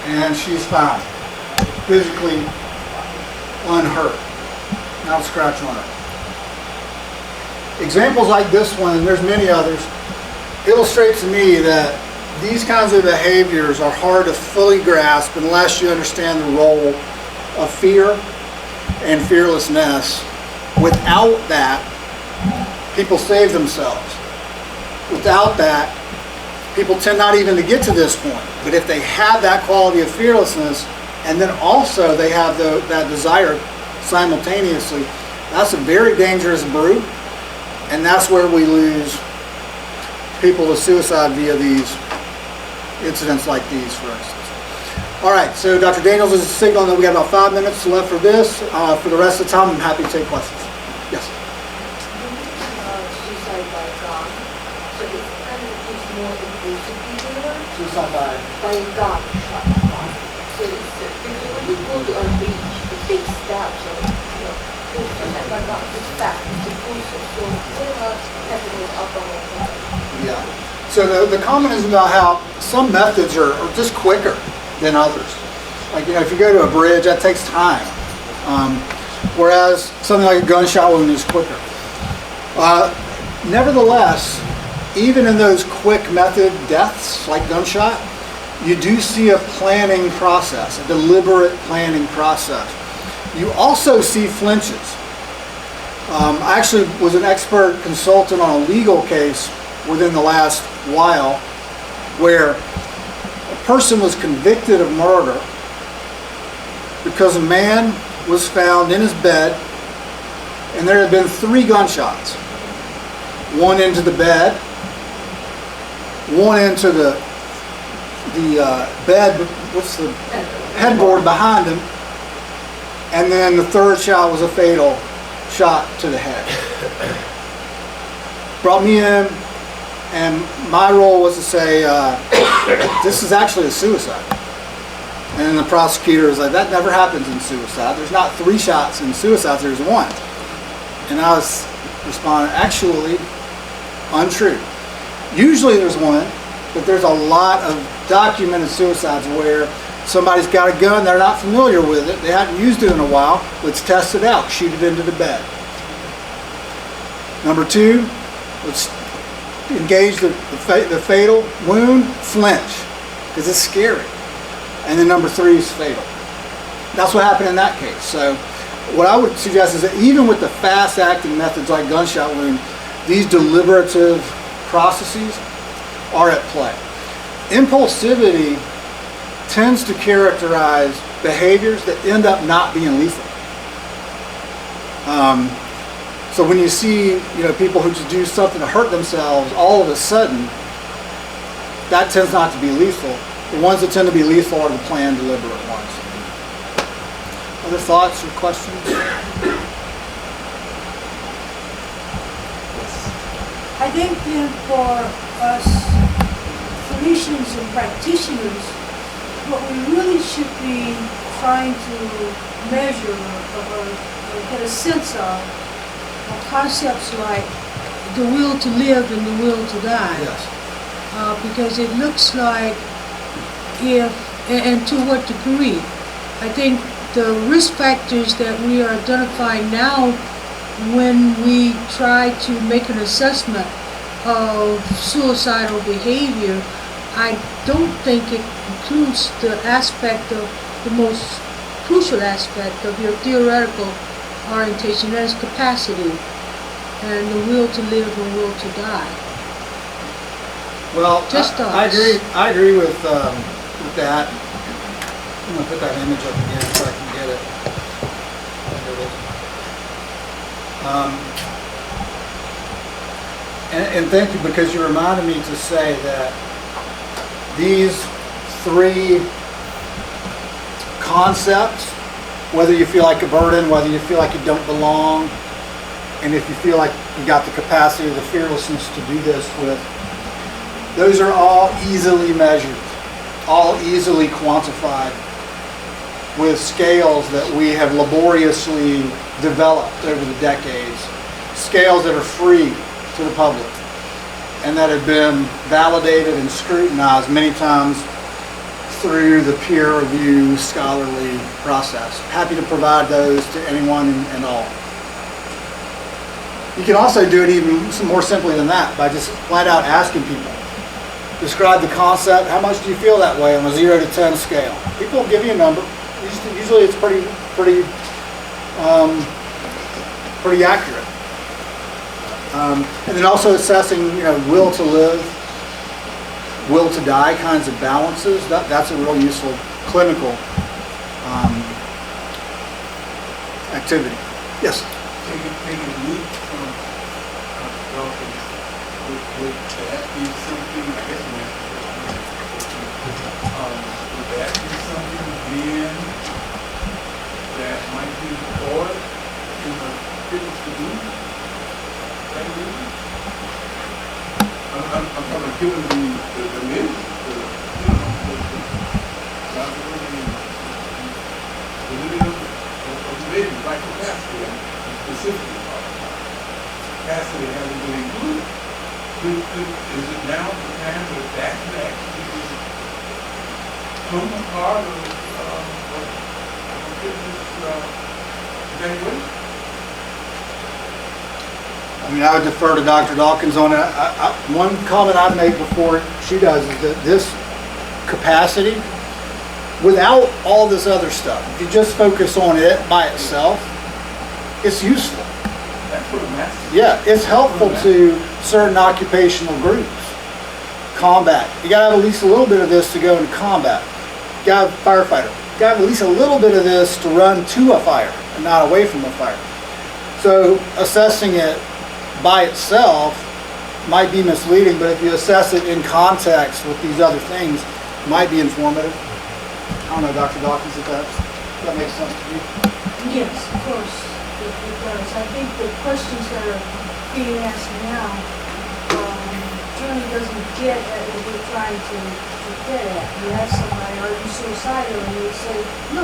and she's fine, physically unhurt, not a scratch on her. Examples like this one, and there's many others, illustrate to me that these kinds of behaviors are hard to fully grasp unless you understand the role of fear and fearlessness. Without that, people save themselves. Without that, people tend not even to get to this point. But if they have that quality of fearlessness, and then also they have that desire simultaneously, that's a very dangerous brew, and that's where we lose people to suicide via these incidents like these, for instance. All right, so Dr. Daniels is signaling that we got about 5 minutes left for this. For the rest of the time, I'm happy to take questions. Yes? Suicide by gun. So it kind of gives more inclusive behavior. Suicide by gun. So it's, because when you go to a beach, it takes steps of, suicide by gun. It's fast, it's inclusive. So what about happening with alcohol? Yeah. So the comment is about how some methods are just quicker than others. Like, if you go to a bridge, that takes time. Whereas something like a gunshot wound is quicker. Nevertheless, even in those quick method deaths, like gunshot, you do see a planning process, a deliberate planning process. You also see flinches. I actually was an expert consultant on a legal case within the last while where a person was convicted of murder because a man was found in his bed and there had been 3 gunshots. One into the bed, one into the bed, what's the headboard behind him, and then the third shot was a fatal shot to the head. Brought me in, and my role was to say, this is actually a suicide. And then the prosecutor was like, that never happens in suicide. There's not 3 shots in suicides, there's 1. And I was responding, actually, untrue. Usually there's 1, but there's a lot of documented suicides where somebody's got a gun, they're not familiar with it, they haven't used it in a while, let's test it out, shoot it into the bed. Number 2, let's engage the fatal wound, flinch, because it's scary. And then number 3 is fatal. That's what happened in that case. So what I would suggest is that even with the fast-acting methods like gunshot wound, these deliberative processes are at play. Impulsivity tends to characterize behaviors that end up not being lethal. So when you see, people who just do something to hurt themselves, all of a sudden, that tends not to be lethal. The ones that tend to be lethal are the planned, deliberate ones. Other thoughts or questions? I think for us clinicians and practitioners, what we really should be trying to measure or get a sense of are concepts like the will to live and the will to die. Yes. Because it looks like and to what degree, I think the risk factors that we are identifying now when we try to make an assessment of suicidal behavior, I don't think it includes the aspect of the most crucial aspect of your theoretical orientation, that is capacity and the will to live and will to die. Well, Just I agree with that. I'm going to put that image up again so I can get it. And thank you, because you reminded me to say that these 3 concepts, whether you feel like a burden, whether you feel like you don't belong, and if you feel like you got the capacity or the fearlessness to do this with, those are all easily measured, all easily quantified with scales that we have laboriously developed over the decades, scales that are free to the public and that have been validated and scrutinized many times through the peer review scholarly process. Happy to provide those to anyone and all. You can also do it even some more simply than that by just flat out asking people. Describe the concept. How much do you feel that way on a 0 to 10 scale? People will give you a number. Usually it's pretty accurate. And then also assessing, will to live, will to die kinds of balances. That's a real useful clinical activity. Yes. Taking a leap from Dawkins, would that be something? I guess I'm would that be something then that might be hard in the fitness to do? I'm kind of giving the minute, the limit of the baby by capacity, specifically capacity hasn't been included. Is it now the time that can actually become a part of fitness evaluation? I mean, I would defer to Dr. Dawkins on it. One comment I've made before she does is that this capacity, without all this other stuff, if you just focus on it by itself, it's useful. That's what I'm asking. Yeah, it's helpful to certain occupational groups. Combat. You gotta have at least a little bit of this to go into combat. You gotta have a firefighter. You gotta have at least a little bit of this to run to a fire and not away from a fire. So assessing it by itself might be misleading, but if you assess it in context with these other things, it might be informative. I don't know, Dr. Dawkins, if that makes sense to you. Yes, of course, it does. I think the questions that are being asked now really doesn't get at what we're trying to get at. You ask somebody, are you suicidal? And they say, no.